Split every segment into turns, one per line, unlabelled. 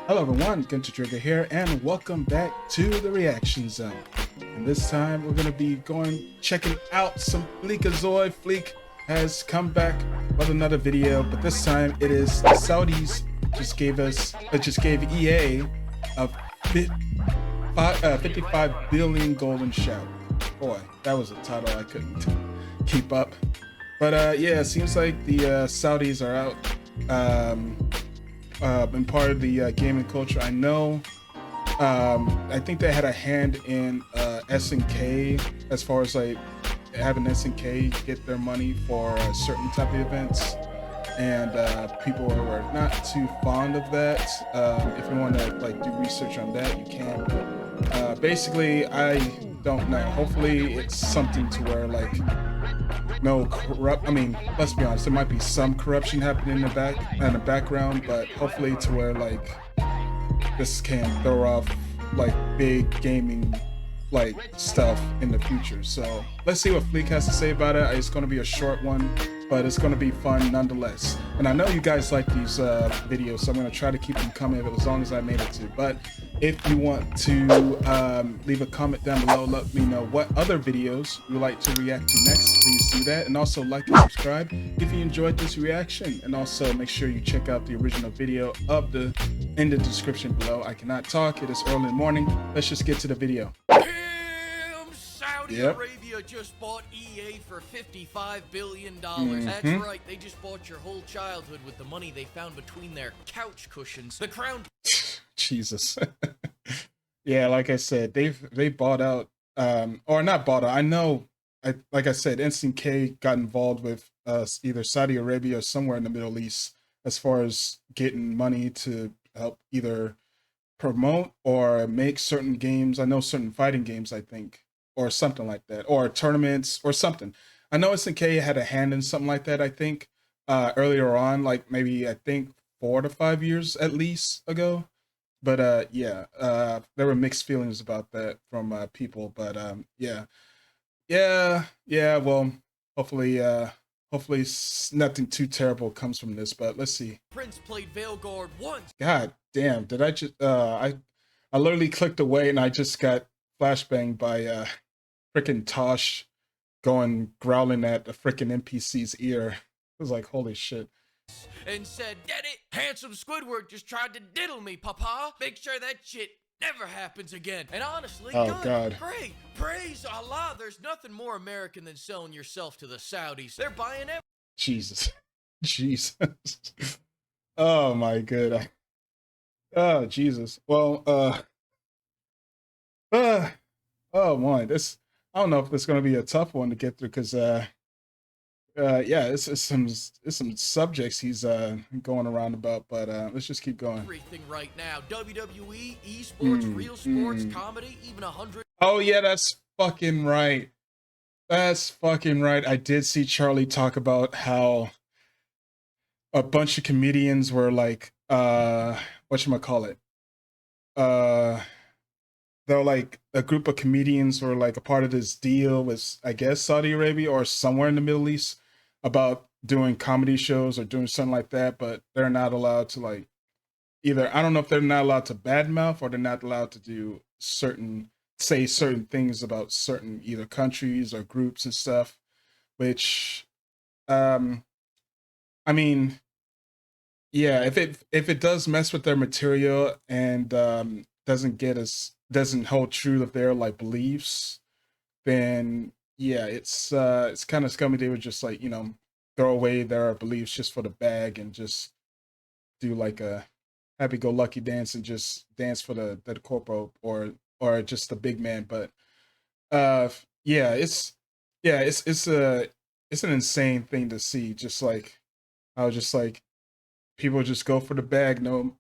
Hello everyone, Gunter Trigger here, and welcome back to the Reaction Zone. And this time we're going to be checking out some Fleekazoid. Fleek has come back with another video, but this time it is the Saudis just gave EA a 55 billion golden shower. Boy, that was a title I couldn't keep up. But yeah, it seems like the Saudis are out. Been part of the gaming culture. I know. I think they had a hand in SNK as far as like having SNK get their money for certain type of events, and people were not too fond of that. If you want to like do research on that, you can. But basically, I don't know. Hopefully, it's something to where like no corrupt. I mean, let's be honest. There might be some corruption happening in the background, but hopefully to where like this can throw off like big gaming like stuff in the future. So let's see what Fleek has to say about it. It's going to be a short one, but it's going to be fun nonetheless. And I know you guys like these videos, so I'm going to try to keep them coming as long as I made it to. But if you want to leave a comment down below, let me know what other videos you would like to react to next. Please do that, and also like and subscribe if you enjoyed this reaction. And also make sure you check out the original video in the description below. I cannot talk, it is early in the morning. Let's just get to the video.
Saudi Arabia just bought EA for $55 billion. That's right, they just bought your whole childhood with the money they found between their couch cushions. The crown.
Jesus. Yeah, like I said, they bought out, or not bought out. I know, like I said, Instant K got involved with either Saudi Arabia or somewhere in the Middle East as far as getting money to help either promote or make certain games. I know certain fighting games, I think, or something like that, or tournaments or something. I know SNK had a hand in something like that, I think, earlier on, like maybe I think 4 to 5 years at least ago. But yeah, there were mixed feelings about that from people. But yeah. Well, hopefully nothing too terrible comes from this. But let's see.
Prince played Veilguard once.
God damn! Did I just I literally clicked away and I just got flashbanged by freaking Tosh growling at the freaking NPC's ear. It was like, holy shit.
And said, "Get it? Handsome Squidward just tried to diddle me, papa. Make sure that shit never happens again." And honestly,
oh god,
great, praise Allah. There's nothing more American than selling yourself to the Saudis. They're buying everything.
Jesus. Jesus. Oh my god. Oh Jesus. Well, oh my, this, I don't know if it's gonna be a tough one to get through, because yeah, it's some subjects he's going around about, but let's just keep going.
Everything right now: WWE, esports, real sports, comedy, even 100.
Oh yeah, that's fucking right. That's fucking right. I did see Charlie talk about how a bunch of comedians were like, whatchamacallit, they're like a group of comedians were like a part of this deal with, I guess, Saudi Arabia or somewhere in the Middle East about doing comedy shows or doing something like that, but they're not allowed to, like, either, I don't know if they're not allowed to badmouth or they're not allowed to do say certain things about certain either countries or groups and stuff, which I mean, yeah, if it does mess with their material and doesn't hold true to their like beliefs, then yeah, it's kind of scummy. They would just, like, you know, throw away their beliefs just for the bag and just do like a happy-go-lucky dance and just dance for the corporal or just the big man. But yeah, it's an insane thing to see. Just like how just like people just go for the bag, no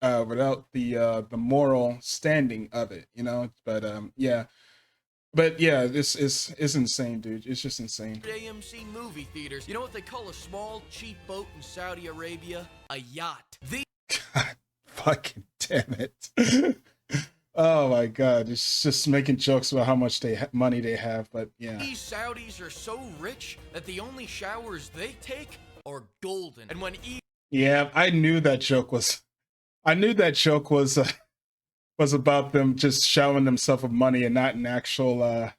without the moral standing of it, you know. But yeah. But yeah, this is insane, dude. It's just insane.
AMC movie theaters. You know what they call a small, cheap boat in Saudi Arabia? A yacht.
God fucking damn it. Oh my god, it's just making jokes about how much money they have, but yeah.
These Saudis are so rich that the only showers they take are golden. And when
yeah, I knew that joke was I knew that joke was about them just showering themselves with money and not an actual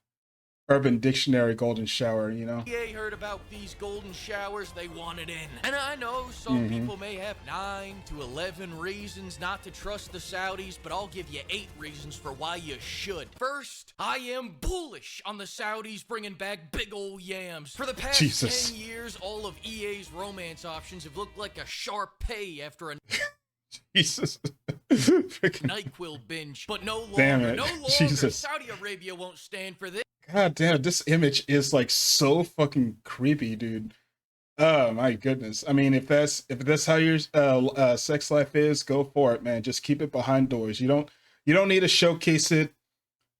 Urban Dictionary golden shower, you know?
EA heard about these golden showers, they wanted in. And I know some people may have 9 to 11 reasons not to trust the Saudis, but I'll give you 8 reasons for why you should. First, I am bullish on the Saudis bringing back big ol' yams. For the past 10 years, all of EA's romance options have looked like a sharp pay after a
Jesus.
NyQuil binge. But no longer,
damn it.
no longer.
Jesus.
Saudi Arabia won't stand for this.
God damn, this image is like so fucking creepy, dude. Oh my goodness. I mean, if that's how your sex life is, go for it, man. Just keep it behind doors. You don't need to showcase it.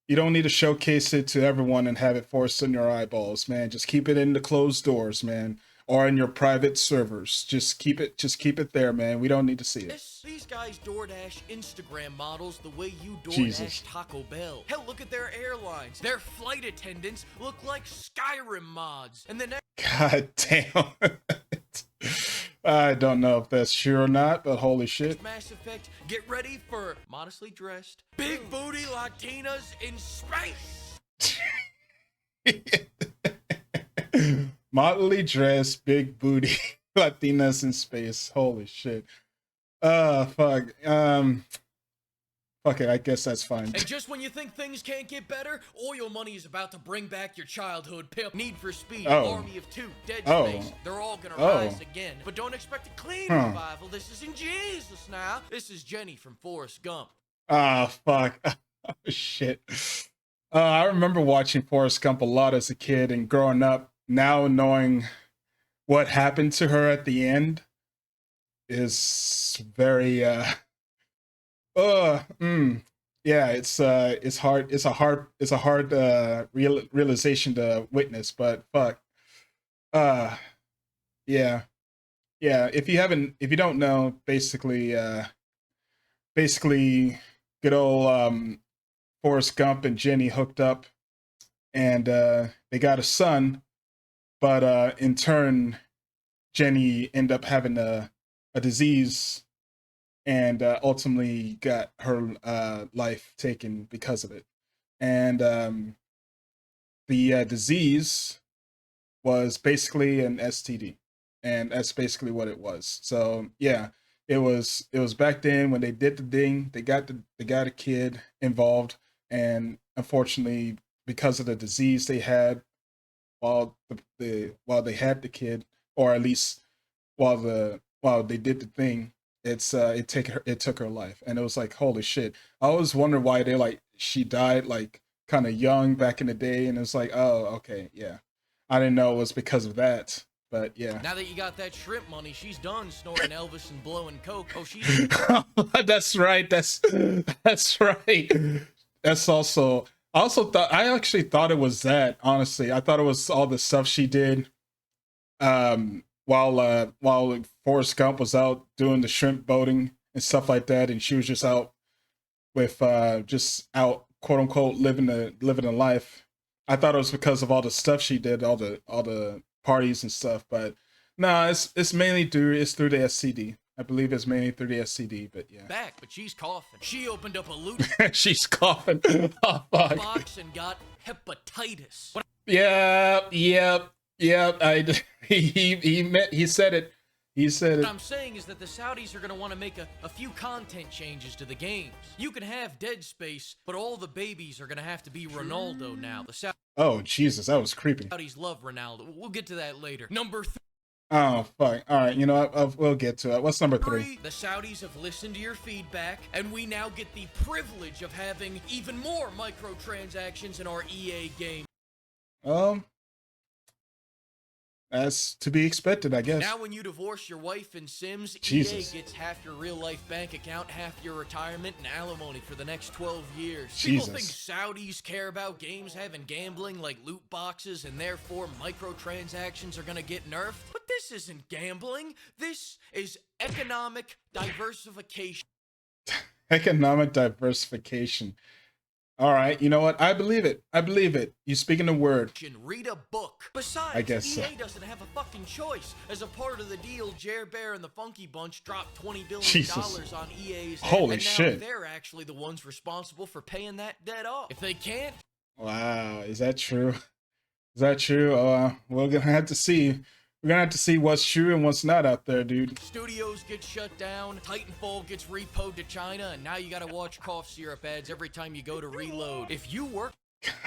You don't need to showcase it to everyone and have it forced in your eyeballs, man. Just keep it in the closed doors, man, or in your private servers. Just keep it there, man. We don't need to see it.
These guys DoorDash Instagram models the way you DoorDash Taco Bell. Hell, look at their airlines. Their flight attendants look like Skyrim mods. And the next
God damn. I don't know if that's true or not, but holy shit.
Mass Effect, get ready for modestly dressed big booty Latinas in space.
Motley dressed, big booty Latinas in space. Holy shit. Fuck. Fuck it, I guess that's fine.
And just when you think things can't get better, oil money is about to bring back your childhood pimp. Need for Speed, Army of Two, Dead Space. They're all gonna rise again. But don't expect a clean revival. This isn't Jesus now. This is Jenny from Forrest Gump.
Ah, fuck. Oh, shit. I remember watching Forrest Gump a lot as a kid and growing up. Now knowing what happened to her at the end is very yeah, it's hard. It's a hard realization to witness, but fuck. Yeah. If you don't know, basically good old Forrest Gump and Jenny hooked up, and they got a son, but in turn, Jenny ended up having a disease, and ultimately got her life taken because of it. And the disease was basically an STD, and that's basically what it was. So yeah, it was back then when they did the thing. They got a kid involved, and unfortunately, because of the disease they had while they had the kid, or at least while they did the thing, it took her life. And it was like, holy shit. I always wondered why she died like kind of young back in the day, and it was like, oh, okay, yeah. I didn't know it was because of that, but yeah.
Now that you got that shrimp money, she's done snorting Elvis and blowing coke. Oh, she's
that's right. That's right. That's also I actually thought it was that, honestly. I thought it was all the stuff she did while Forrest Gump was out doing the shrimp boating and stuff like that, and she was just out with just out, quote unquote, living a life. I thought it was because of all the stuff she did, all the parties and stuff, but no, it's mainly through the STD. I believe it's mainly through the STD, but yeah.
Back, but she's coughing. She opened up a loot
she's coughing. Oh, fuck.
box and got hepatitis.
Yep. He said it. He said
What
it.
I'm saying is that the Saudis are going to want to make a few content changes to the games. You can have Dead Space, but all the babies are going to have to be Ronaldo now. The
Oh, Jesus, that was creepy.
Saudis love Ronaldo. We'll get to that later. Number 3.
Oh, fuck. All right, you know what? We'll get to it. What's number 3?
The Saudis have listened to your feedback, and we now get the privilege of having even more microtransactions in our EA game.
That's to be expected, I guess.
Now when you divorce your wife in Sims,
Jesus.
EA gets half your real-life bank account, half your retirement, and alimony for the next 12 years.
Jesus.
People think Saudis care about games having gambling like loot boxes, and therefore microtransactions are gonna get nerfed. But this isn't gambling. This is economic diversification.
Economic diversification. All right, you know what? I believe it. I believe it. You speaking the word.
Read a book. Besides,
I guess
EA
so.
doesn't have a fucking choice. As a part of the deal, Jer Bear and the Funky Bunch dropped $20 billion
Jesus.
on EA's head,
Holy
and now
shit.
they're actually the ones responsible for paying that debt off. If they can't...
Wow, is that true? Is that true? We're gonna have to see. We're gonna have to see what's true and what's not out there, dude.
Studios get shut down, Titanfall gets repoed to China, and now you gotta watch cough syrup ads every time you go to reload. If you work...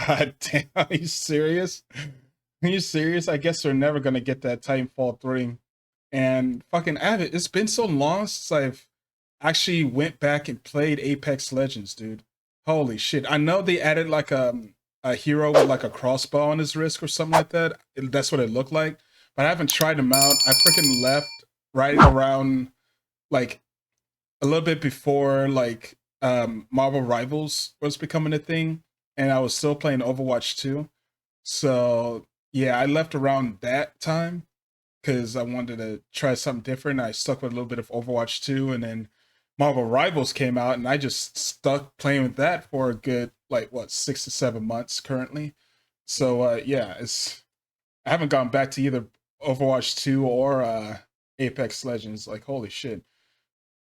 God damn, are you serious? Are you serious? I guess we're never gonna get that Titanfall 3. And fucking Avid, it's been so long since I've actually went back and played Apex Legends, dude. Holy shit. I know they added like a hero with like a crossbow on his wrist or something like that. That's what it looked like. But I haven't tried him out. I freaking left right around like a little bit before like Marvel Rivals was becoming a thing, and I was still playing Overwatch 2. So yeah, I left around that time because I wanted to try something different. I stuck with a little bit of Overwatch 2, and then Marvel Rivals came out, and I just stuck playing with that for a good like what 6 to 7 months currently. So yeah, I haven't gone back to either Overwatch 2 or Apex Legends. Like holy shit.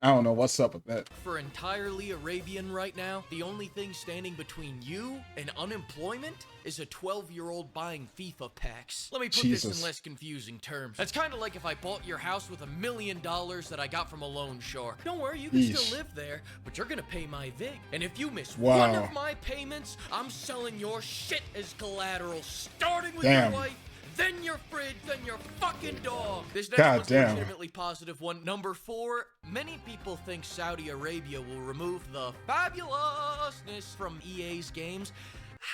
I don't know what's up with that.
For entirely Arabian right now, the only thing standing between you and unemployment is a 12-year-old buying FIFA packs. Let me put this in less confusing terms. That's kind of like if I bought your house with $1 million that I got from a loan shark. Don't worry, you can still live there, but you're gonna pay my VIG. And if you miss one of my payments, I'm selling your shit as collateral, starting with your wife, then your fridge, then your fucking dog. This next one's a legitimately positive one. Number 4, many people think Saudi Arabia will remove the fabulousness from EA's games.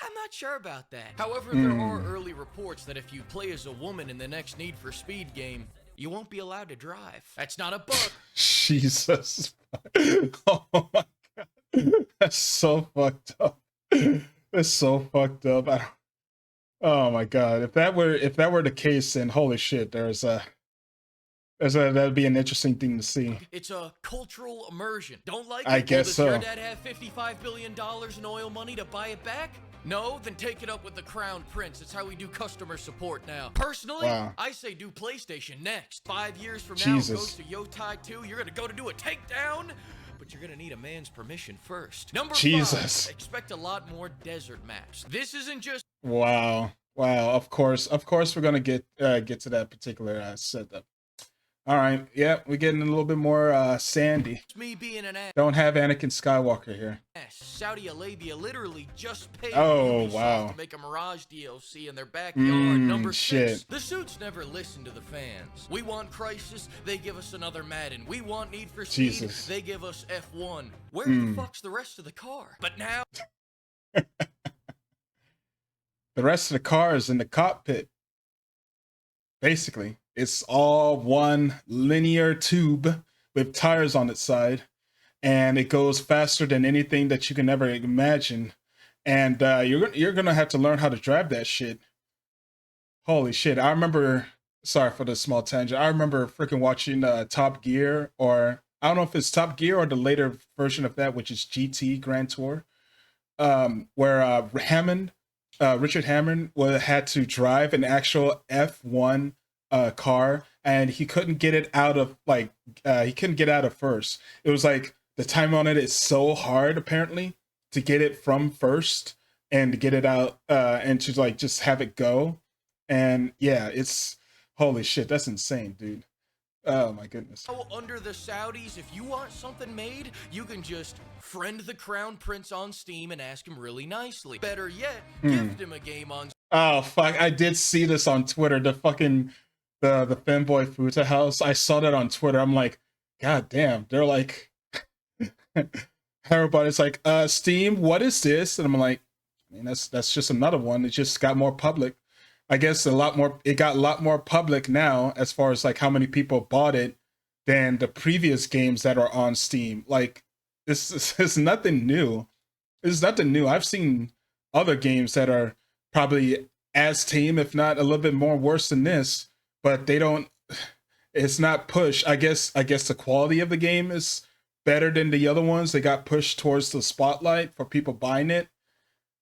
I'm not sure about that. However, there are early reports that if you play as a woman in the next Need for Speed game, you won't be allowed to drive. That's not a bug.
Jesus. Oh my god. That's so fucked up. That's so fucked up. Oh my god. If that were the case, then holy shit, that'd be an interesting thing to see.
It's a cultural immersion. Don't like it?
I guess so.
Does your dad have $55 billion in oil money to buy it back? No? Then take it up with the Crown Prince. It's how we do customer support now. Personally, I say do PlayStation next. 5 years from now, it goes to Yotai 2. You're gonna go to do a takedown, but you're gonna need a man's permission first. Number 5, expect a lot more desert maps. This isn't just...
Wow. Of course we're gonna get to that particular setup. All right, yeah, we're getting a little bit more sandy.
Me being an ass.
Don't have Anakin Skywalker here.
Saudi Arabia literally just paid
Ubisoft
to make a Mirage DLC in their backyard. Number 6, the suits never listen to the fans. We want Crisis, they give us another Madden. We want Need for Speed, they give us F1. Where the fuck's the rest of the car? But now...
The rest of the car is in the cockpit. Basically, it's all one linear tube with tires on its side, and it goes faster than anything that you can ever imagine. And you're gonna have to learn how to drive that shit. Holy shit! I remember. Sorry for the small tangent. I remember freaking watching Top Gear, or I don't know if it's Top Gear or the later version of that, which is GT Grand Tour, where Richard Hammond had to drive an actual F1 car, and he couldn't get it out of first. It was like the time on it is so hard apparently to get it from first and to get it out and to like just have it go. And yeah, it's holy shit, that's insane, dude. Oh my goodness.
Under the Saudis, if you want something made, you can just friend the Crown Prince on Steam and ask him really nicely. Better yet, gift him a game on...
Oh fuck, I did see this on Twitter. The fucking the fanboy Futa house. I saw that on Twitter. I'm like, god damn. They're like everybody's like, Steam, what is this? And I'm like, I mean, that's just another one. It just got more public. I guess it got a lot more public now as far as like how many people bought it than the previous games that are on Steam. Like this is nothing new. It's nothing new. I've seen other games that are probably as tame, if not a little bit more worse than this, but it's not pushed. I guess the quality of the game is better than the other ones. They got pushed towards the spotlight for people buying it.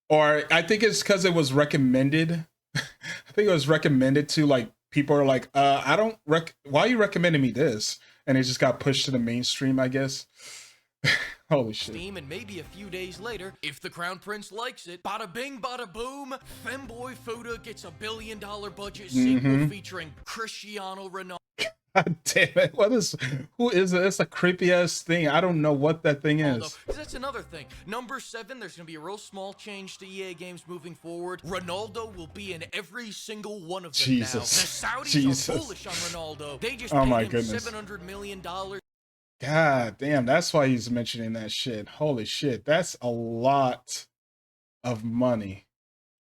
or I think it's because it was recommended. I think it was recommended to like people are like, I don't why are you recommending me this? And it just got pushed to the mainstream, I guess. Holy shit.
Steam, and maybe a few days later, if the Crown Prince likes it, bada bing, bada boom, Femboy Fuda gets a $1 billion budget sequel featuring Cristiano Ronaldo.
God damn it. Who is it? It's a creepy ass thing. I don't know what that thing is.
That's another thing. Number 7, there's going to be a real small change to EA games moving forward. Ronaldo will be in every single one of them
Jesus.
now. The Saudis are bullish on Ronaldo. They just paid him $700 million.
God damn, that's why he's mentioning that shit. Holy shit, that's a lot of money.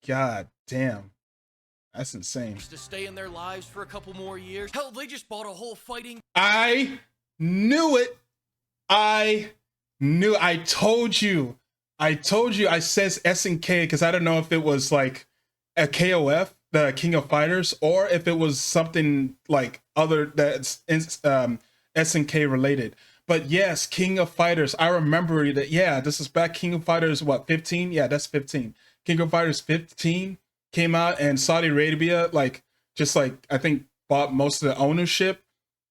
God damn. That's insane.
To stay in their lives for a couple more years. Hell, they just bought a whole fighting.
I knew it. I told you. I says SNK because I don't know if it was like a KOF, the King of Fighters, or if it was something like other that's SNK related. But yes, King of Fighters. I remember that. Yeah, this is back. King of Fighters, what, 15? Yeah, that's 15. King of Fighters 15 came out, and Saudi Arabia, like, just like, I think bought most of the ownership,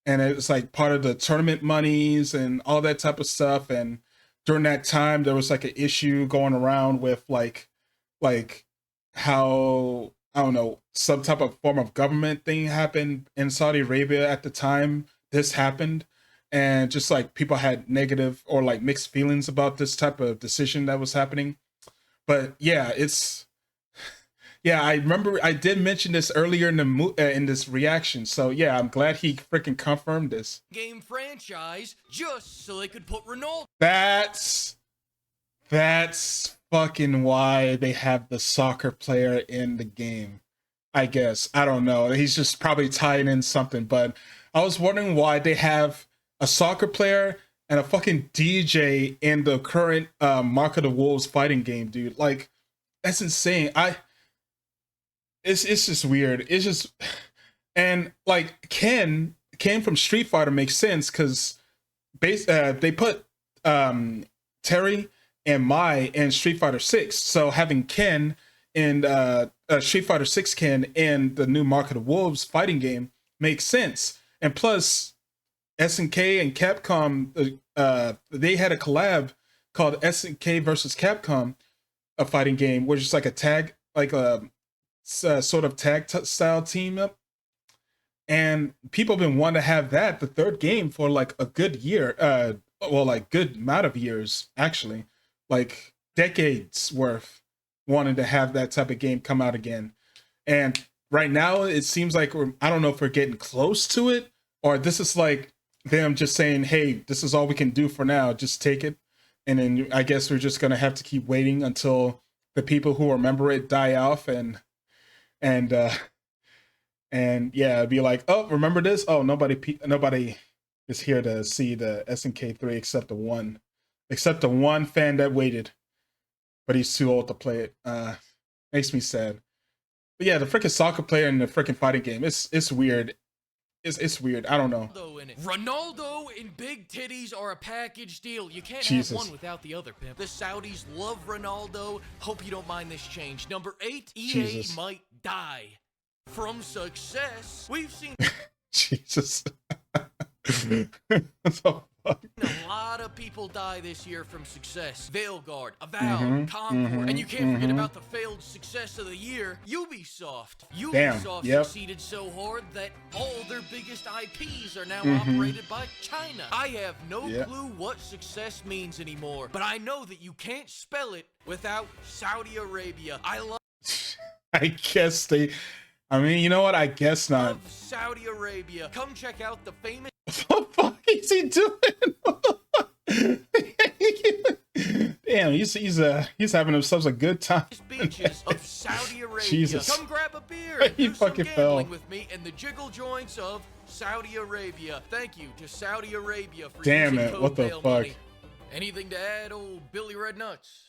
and it was like part of the tournament monies and all that type of stuff. And during that time, there was like an issue going around with like how, I don't know, some type of form of government thing happened in Saudi Arabia at the time this happened. And just like people had negative or like mixed feelings about this type of decision that was happening. But yeah, I remember I did mention this earlier in the in this reaction. So yeah, I'm glad he freaking confirmed this.
Game franchise just so they could put Ronaldo.
That's fucking why they have the soccer player in the game. I guess. I don't know. He's just probably tying in something, but I was wondering why they have a soccer player and a fucking DJ in the current Mark of the Wolves fighting game, dude. Like, that's insane. It's just weird. It's just, and like Ken from Street Fighter makes sense because they put Terry and Mai in Street Fighter 6. So having Ken in Street Fighter 6 Ken in the new Mark of the Wolves fighting game makes sense. And plus, SNK and Capcom, they had a collab called SNK versus Capcom, a fighting game, which is like a tag, like a sort of tag style team up. And people have been wanting to have that, the third game, for like a good year. Well, like good amount of years, actually. Like decades worth wanting to have that type of game come out again. And right now, it seems like I don't know if we're getting close to it, or this is like them just saying, hey, this is all we can do for now, just take it. And then I guess we're just gonna have to keep waiting until the people who remember it die off, and yeah, be like, oh, remember this? Oh, nobody is here to see the SNK3 except the one fan that waited, but he's too old to play it. Makes me sad. But yeah, the freaking soccer player in the freaking fighting game, it's weird. It's weird. I don't know.
Ronaldo and big titties are a package deal. You can't
Jesus.
have one without the other, pimp. The Saudis love Ronaldo. Hope you don't mind this change. Number 8, EA
Jesus.
might die from success. We've seen
Jesus. What the fuck?
a lot of people die this year from success. Veilguard, Avowed, Concord, and you can't forget about the failed success of the year, Ubisoft. Ubisoft succeeded so hard that all their biggest IPs are now operated by China. I have no clue what success means anymore, but I know that you can't spell it without Saudi Arabia.
I guess I mean, you know what? I guess not.
Saudi Arabia. Come check out the famous.
What the fuck is he doing? Damn, he's having himself a good time.
Beaches of Saudi Arabia.
Jesus.
Come grab a beer and
He
do some
fucking
gambling
fell.
with me in the jiggle joints of Saudi Arabia. Thank you to Saudi Arabia for
Damn
using
it,
code
what the
bail
fuck?
money. Anything to add, old Billy Red Nuts?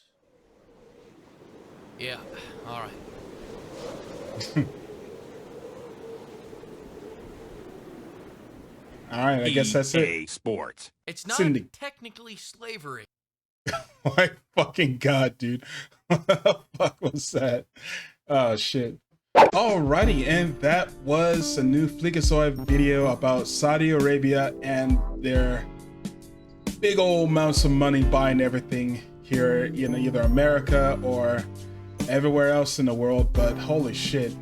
Yeah, all right.
All right, I guess that's it.
Sports.
It's not
Cindy.
technically slavery.
My fucking god, dude. What the fuck was that? Oh shit. Alrighty, and that was a new Fleekazoid video about Saudi Arabia and their big old amounts of money buying everything here, you know, either America or everywhere else in the world. But holy shit.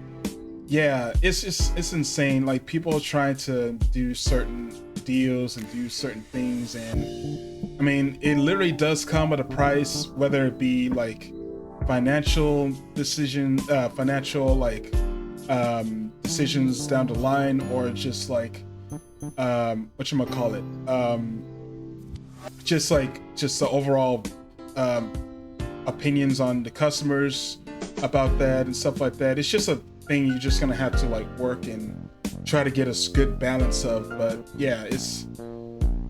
Yeah, it's insane. Like, people are trying to do certain deals and do certain things, and I mean, it literally does come at a price, whether it be like financial decision, decisions down the line, or just like just the overall opinions on the customers about that and stuff like that. It's just a thing you're just gonna have to like work and try to get a good balance of. But yeah,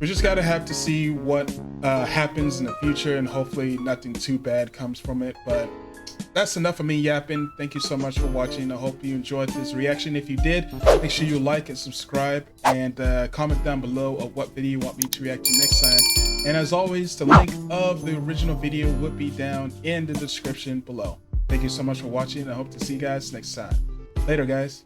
we just gotta have to see what happens in the future, and hopefully nothing too bad comes from it. But that's enough of me yapping. Thank you so much for watching. I hope you enjoyed this reaction. If you did, make sure you like and subscribe, and comment down below of what video you want me to react to next time. And as always, the link of the original video would be down in the description below. Thank you so much for watching. I hope to see you guys next time. Later, guys.